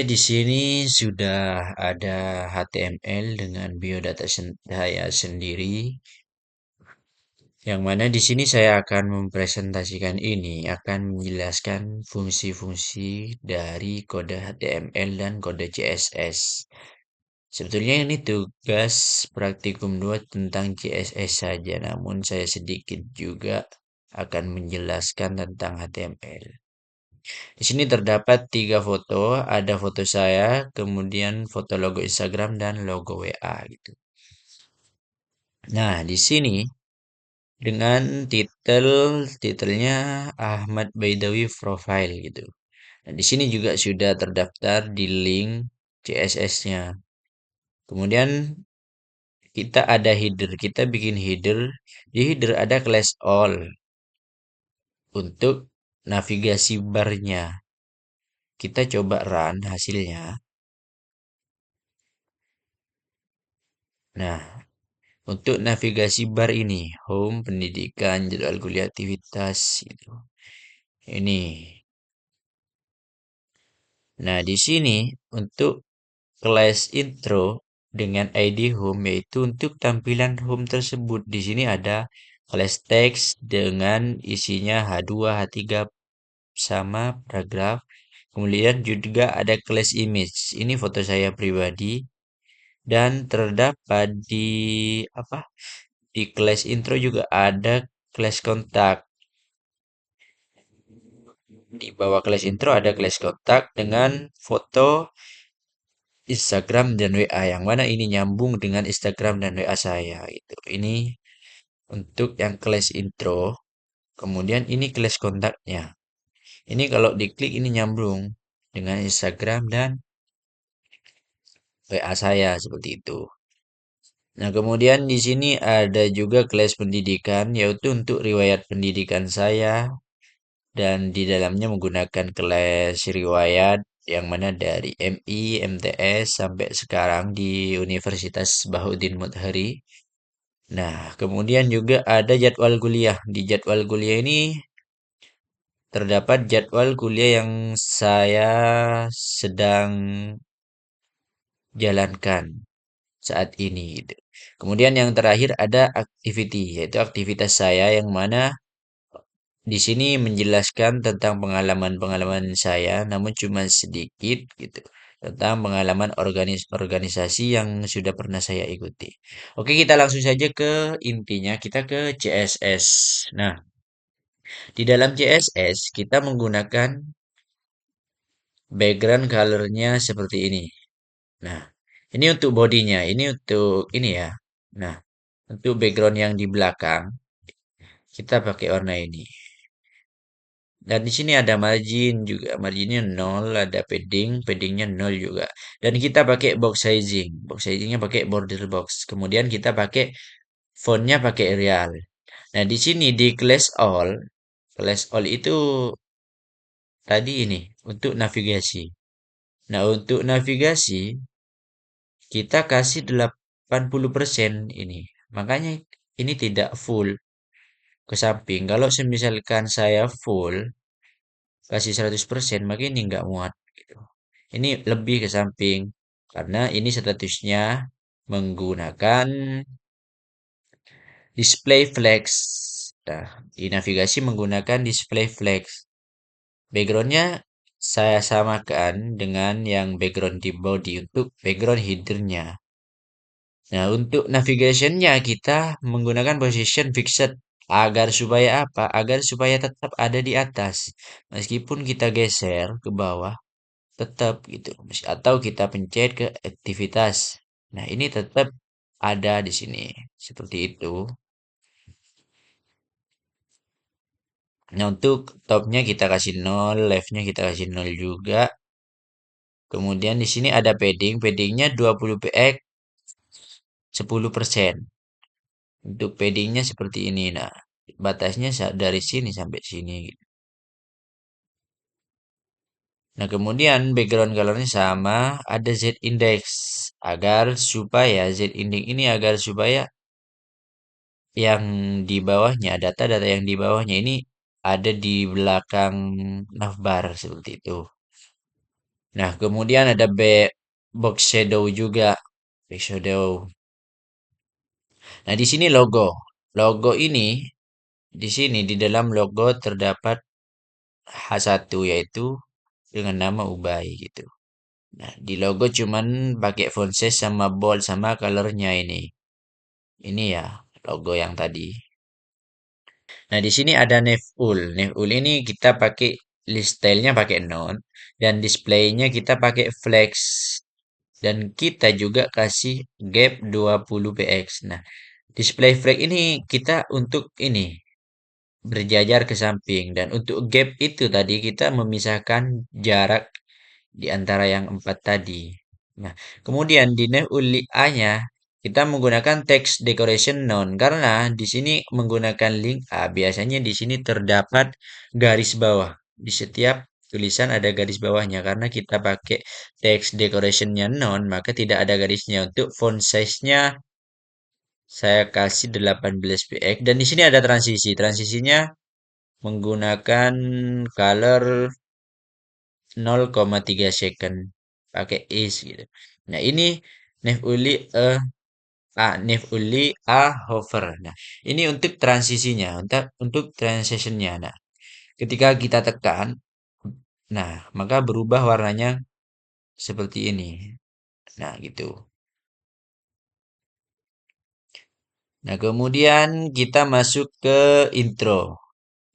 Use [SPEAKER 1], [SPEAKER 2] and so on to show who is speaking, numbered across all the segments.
[SPEAKER 1] Di sini sudah ada HTML dengan biodata saya sendiri, yang mana di sini saya akan mempresentasikan ini, akan menjelaskan fungsi-fungsi dari kode HTML dan kode CSS. Sebetulnya ini tugas praktikum 2 tentang CSS saja, namun saya sedikit juga akan menjelaskan tentang HTML. Di sini terdapat 3 foto, ada foto saya, kemudian foto logo Instagram dan logo WA gitu. Nah, di sini dengan titelnya Ahmad Baidawi Profile gitu. Nah, di sini juga sudah terdaftar di link CSS-nya. Kemudian kita ada header, kita bikin header. Di header ada class all untuk navigasi barnya. Kita coba run hasilnya. Nah, untuk navigasi bar ini, home, pendidikan, jadwal kuliah, aktivitas, gitu. Ini. Nah, di sini untuk kelas intro dengan ID home yaitu untuk tampilan home tersebut. Di sini ada kelas teks dengan isinya H2, H3 sama paragraf. Kemudian juga ada kelas image. Ini foto saya pribadi dan terdapat di apa? Di kelas intro juga ada kelas kontak. Di bawah kelas intro ada kelas kontak dengan foto Instagram dan WA yang mana ini nyambung dengan Instagram dan WA saya itu. Ini untuk yang kelas intro. Kemudian ini kelas kontaknya. Ini kalau diklik ini nyambung dengan Instagram dan WA saya seperti itu. Nah, kemudian di sini ada juga kelas pendidikan yaitu untuk riwayat pendidikan saya dan di dalamnya menggunakan kelas riwayat yang mana dari MI, MTS sampai sekarang di Universitas Bahuddin Mutahari. Nah, kemudian juga ada jadwal kuliah. Di jadwal kuliah ini terdapat jadwal kuliah yang saya sedang jalankan saat ini gitu. Kemudian yang terakhir ada activity, yaitu aktivitas saya yang mana di sini menjelaskan tentang pengalaman-pengalaman saya, namun cuma sedikit gitu. Tentang pengalaman organisasi yang sudah pernah saya ikuti. Oke, kita langsung saja ke intinya, kita ke CSS. Nah, di dalam CSS kita menggunakan background colornya seperti ini. Nah, ini untuk bodinya, ini untuk ini ya. Nah, untuk background yang di belakang, kita pakai warna ini. Dan di sini ada margin juga, marginnya 0, ada padding, paddingnya 0 juga. Dan kita pakai box sizing, box sizingnya pakai border box. Kemudian kita pakai fontnya pakai Arial. Nah, di sini di class all itu tadi ini untuk navigasi. Nah, untuk navigasi kita kasih 80% ini. Makanya ini tidak full ke samping. Kalau misalkan saya full kasih 100%, maka ini nggak muat gitu. Ini lebih ke samping karena ini statusnya menggunakan display flex. Nah, di navigasi menggunakan display flex. Backgroundnya saya samakan dengan yang background di body untuk background headernya. Nah, untuk navigationnya kita menggunakan position fixed agar supaya apa? Agar supaya tetap ada di atas. Meskipun kita geser ke bawah, tetap gitu. Atau kita pencet ke aktivitas. Nah, ini tetap ada di sini. Seperti itu. Nah, untuk topnya kita kasih 0, leftnya kita kasih 0 juga. Kemudian di sini ada padding, paddingnya 20 px 10%. Untuk paddingnya seperti ini. Nah, batasnya dari sini sampai sini gitu. Nah, kemudian background colornya sama, ada Z index agar supaya Z index ini agar supaya yang di bawahnya, data-data yang di bawahnya ini ada di belakang navbar seperti itu. Nah, kemudian ada box shadow juga. Back shadow. Nah, di sini logo. Logo ini di sini di dalam logo terdapat H1 yaitu dengan nama Ubay gitu. Nah, di logo cuman pakai font size sama bold sama colornya ini. Ini ya logo yang tadi. Nah, di sini ada Nevul. Nevul ini kita pakai list stylenya pakai non dan displaynya kita pakai flex dan kita juga kasih gap 20 px. Nah, display flag ini kita untuk ini berjajar ke samping dan untuk gap itu tadi kita memisahkan jarak di antara yang empat tadi. Nah, kemudian di nav uli A-nya kita menggunakan text decoration none karena di sini menggunakan link A. Biasanya di sini terdapat garis bawah. Di setiap tulisan ada garis bawahnya karena kita pakai text decorationnya none, maka tidak ada garisnya. Untuk font size-nya saya kasih 18 px dan di sini ada transisi. Transisinya menggunakan color 0,3 second pakai is gitu. Nah, ini Nef Uli Nef Uli A hover. Nah, ini untuk transisinya, untuk transitionnya. Nah, ketika kita tekan, nah, maka berubah warnanya seperti ini. Nah, gitu. Nah, kemudian kita masuk ke intro.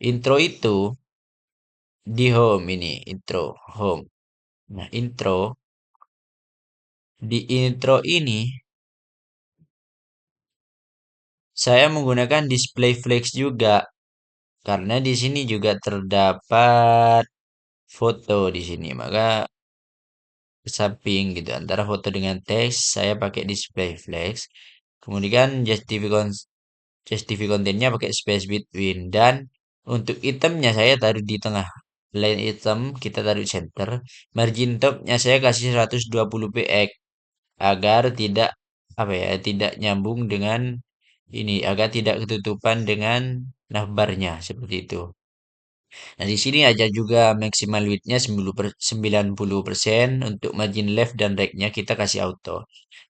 [SPEAKER 1] Intro itu di home ini, intro, home. Nah, di intro ini saya menggunakan display flex juga karena di sini juga terdapat foto di sini. Maka ke samping gitu antara foto dengan teks saya pakai display flex. Kemudian justify kontennya pakai space between dan untuk itemnya saya taruh di tengah. Line item kita taruh center. Margin topnya saya kasih 120 px agar tidak apa ya, tidak nyambung dengan ini, agar tidak ketutupan dengan navbarnya seperti itu. Nah, di sini ada juga maksimal width-nya 90% untuk margin left dan right-nya kita kasih auto.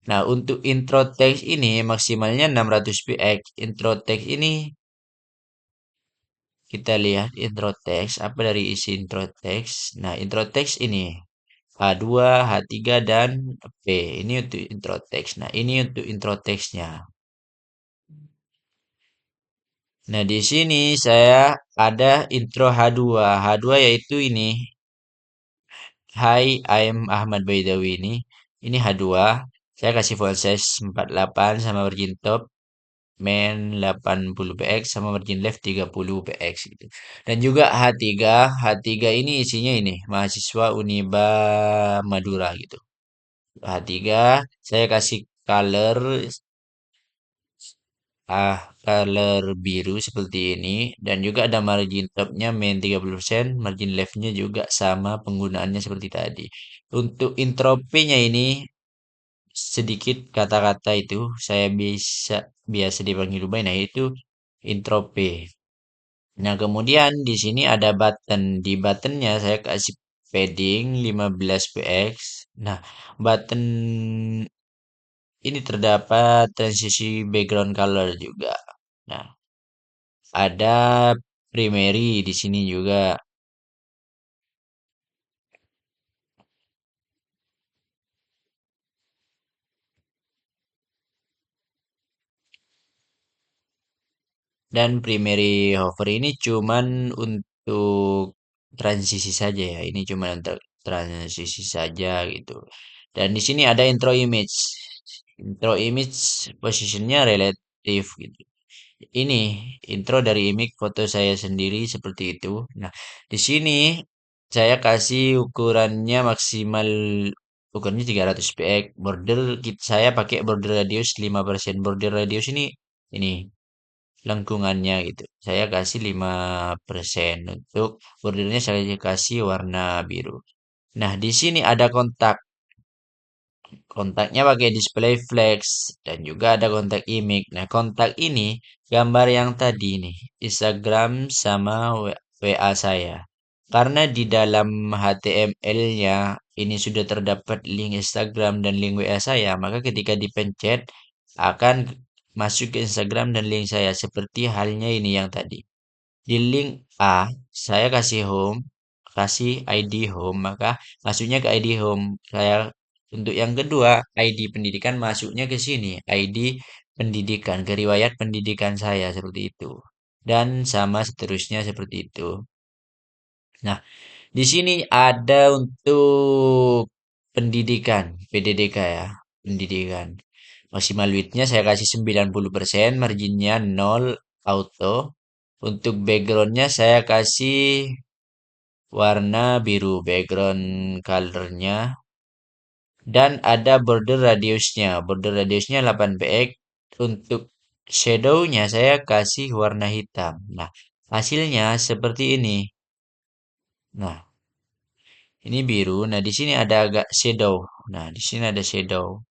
[SPEAKER 1] Nah, untuk intro text ini maksimalnya 600 px. Intro text ini kita lihat intro text apa dari isi intro text. Nah, intro text ini H2, H3 dan P. Ini untuk intro text. Nah, ini untuk intro text-nya. Nah, di sini saya ada intro H2. H2 yaitu ini. Hai, I'm Ahmad Baidawi ini. Ini H2. Saya kasih font size 48 sama margin top main 80 px sama margin left 30 px gitu. Dan juga H3. H3 ini isinya ini mahasiswa Uniba Madura gitu. H3 saya kasih color color biru seperti ini dan juga ada margin topnya main 30%, margin leftnya juga sama penggunaannya seperti tadi. Untuk intro P-nya ini sedikit kata-kata itu saya biasa dipanggil Ubay. Nah, itu intro P. Nah, kemudian di sini ada button. Di buttonnya saya kasih padding 15 px. Nah, button ini terdapat transisi background color juga. Nah, ada primary di sini juga. Dan primary hover ini cuman untuk transisi saja ya. Ini cuma untuk transisi saja gitu. Dan di sini ada intro image. Intro image positionnya relatif gitu. Ini intro dari image foto saya sendiri seperti itu. Nah, di sini saya kasih ukurannya maksimal ukurannya 300 px. Border saya pakai border radius 5%. Border radius ini lengkungannya gitu. Saya kasih 5% untuk bordernya saya kasih warna biru. Nah, di sini ada kontak. Kontaknya pakai display flex dan juga ada kontak image. Nah, kontak ini gambar yang tadi nih, Instagram sama WA saya. Karena di dalam HTML-nya ini sudah terdapat link Instagram dan link WA saya, maka ketika dipencet akan masuk ke Instagram dan link saya seperti halnya ini yang tadi. Di link A, saya kasih home, kasih ID home, maka masuknya ke ID home. Saya untuk yang kedua, ID pendidikan masuknya ke sini, ID pendidikan, ke riwayat pendidikan saya seperti itu. Dan sama seterusnya seperti itu. Nah, di sini ada untuk pendidikan, PDDK ya, pendidikan. Maksimal widthnya saya kasih 90%, marginnya 0 auto. Untuk backgroundnya saya kasih warna biru background colornya. Dan ada border radiusnya. Border radiusnya 8 px. Untuk shadownya saya kasih warna hitam. Nah, hasilnya seperti ini. Nah, ini biru. Nah, di sini ada agak shadow. Nah, di sini ada shadow.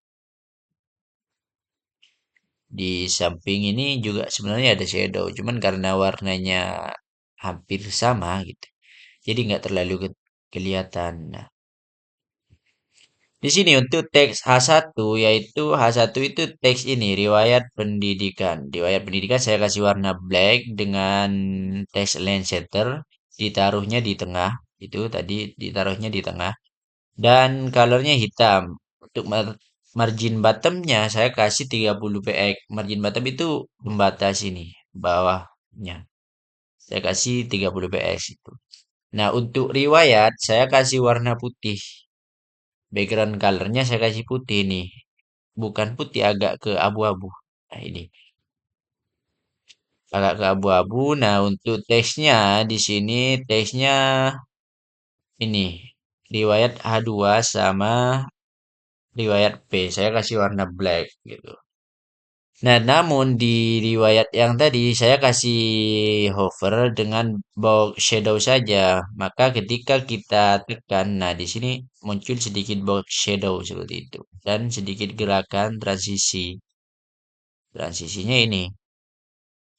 [SPEAKER 1] Di samping ini juga sebenarnya ada shadow. Cuman karena warnanya hampir sama gitu. Jadi nggak terlalu kelihatan. Nah, di sini untuk teks H1 yaitu H1 itu teks ini riwayat pendidikan. Riwayat pendidikan saya kasih warna black dengan teks line center ditaruhnya di tengah. Itu tadi ditaruhnya di tengah. Dan colornya hitam. Untuk margin bottomnya saya kasih 30 px. Margin bottom itu pembatas ini, bawahnya. Saya kasih 30 px itu. Nah, untuk riwayat saya kasih warna putih. Background colornya saya kasih putih nih. Bukan putih, agak ke abu-abu. Nah, ini. Agak ke abu-abu. Nah, untuk teksnya di sini teksnya ini. Riwayat H2 sama riwayat P. Saya kasih warna black gitu. Nah, namun di riwayat yang tadi saya kasih hover dengan box shadow saja. Maka ketika kita tekan, nah di sini muncul sedikit box shadow seperti itu. Dan sedikit gerakan transisi. Transisinya ini,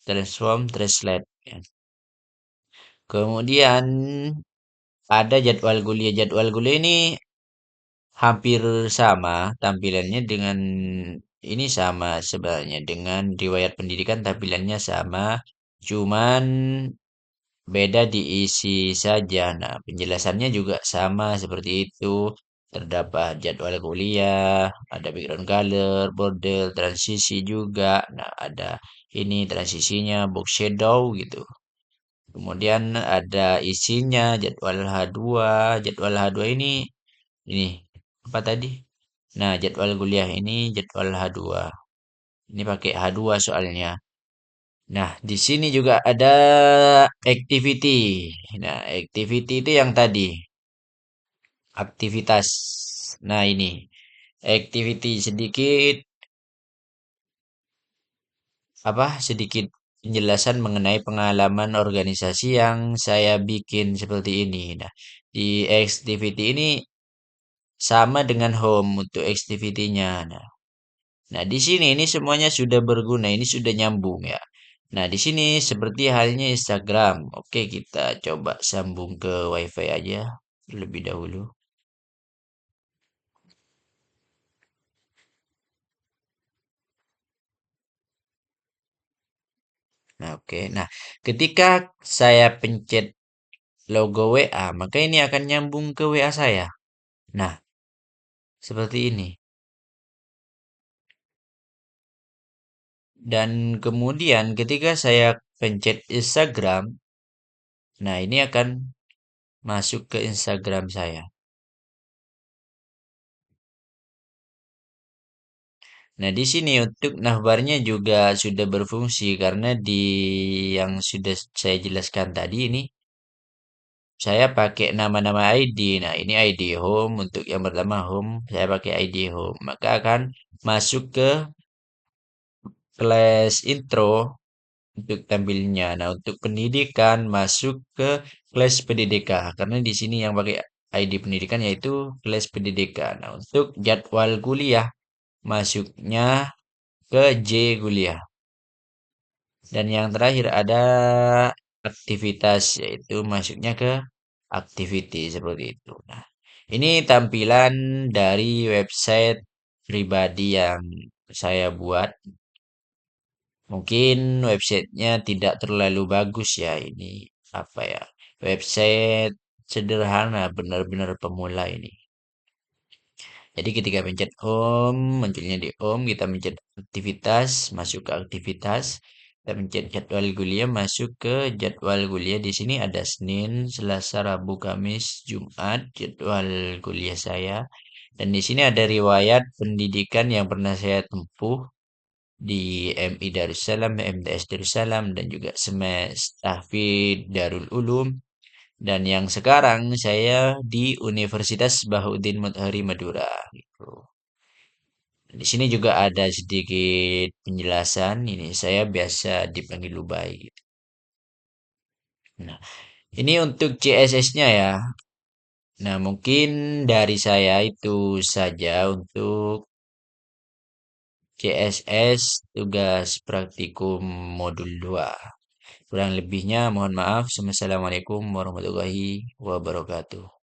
[SPEAKER 1] transform, translate. Ya. Kemudian ada jadwal kuliah. Jadwal kuliah ini hampir sama tampilannya dengan ini sama sebenarnya dengan riwayat pendidikan tampilannya sama, cuman beda diisi saja. Nah, penjelasannya juga sama seperti itu. Terdapat jadwal kuliah, ada background color, border, transisi juga. Nah, ada ini transisinya, box shadow gitu. Kemudian ada isinya, jadwal H2. Jadwal H2 ini apa tadi? Nah, jadwal kuliah ini jadwal H2. Ini pakai H2 soalnya. Nah, di sini juga ada activity. Nah, activity itu yang tadi, aktivitas. Nah, ini activity sedikit apa? Sedikit penjelasan mengenai pengalaman organisasi yang saya bikin seperti ini. Nah, di activity ini sama dengan home untuk activity-nya. Nah, di sini ini semuanya sudah berguna, ini sudah nyambung ya. Nah, di sini seperti halnya Instagram. Oke, kita coba sambung ke WiFi aja terlebih dahulu. Nah, oke. Nah, ketika saya pencet logo WA, maka ini akan nyambung ke WA saya. Nah, seperti ini. Dan kemudian ketika saya pencet Instagram, nah ini akan masuk ke Instagram saya. Nah, di sini untuk navbarnya juga sudah berfungsi karena di yang sudah saya jelaskan tadi ini saya pakai nama-nama ID. Nah, ini ID home untuk yang pertama home, saya pakai ID home. Maka akan masuk ke kelas intro untuk tampilnya. Nah, untuk pendidikan masuk ke kelas pendidikan karena di sini yang pakai ID pendidikan yaitu kelas pendidikan. Nah, untuk jadwal kuliah masuknya ke J kuliah. Dan yang terakhir ada aktivitas, yaitu masuknya ke activity seperti itu. Nah, Ini tampilan dari website pribadi yang saya buat. Mungkin websitenya tidak terlalu bagus ya ini. Apa ya? Website sederhana, benar-benar pemula ini. Jadi ketika pencet home, munculnya di home, kita mencet aktivitas, masuk ke aktivitas. Kita mencet jadwal kuliah, masuk ke jadwal kuliah. Di sini ada Senin, Selasa, Rabu, Kamis, Jumat, jadwal kuliah saya. Dan di sini ada riwayat pendidikan yang pernah saya tempuh di MI Darussalam, MTS Darussalam, dan juga SMES Tahfidz Darul Ulum. Dan yang sekarang saya di Universitas Bahuddin Mutahari Madura. Gitu. Di sini juga ada sedikit penjelasan. Ini saya biasa dipanggil Lubai. Gitu. Nah, ini untuk CSS-nya ya. Nah, mungkin dari saya itu saja untuk CSS tugas praktikum modul 2. Kurang lebihnya mohon maaf. Wassalamualaikum warahmatullahi wabarakatuh.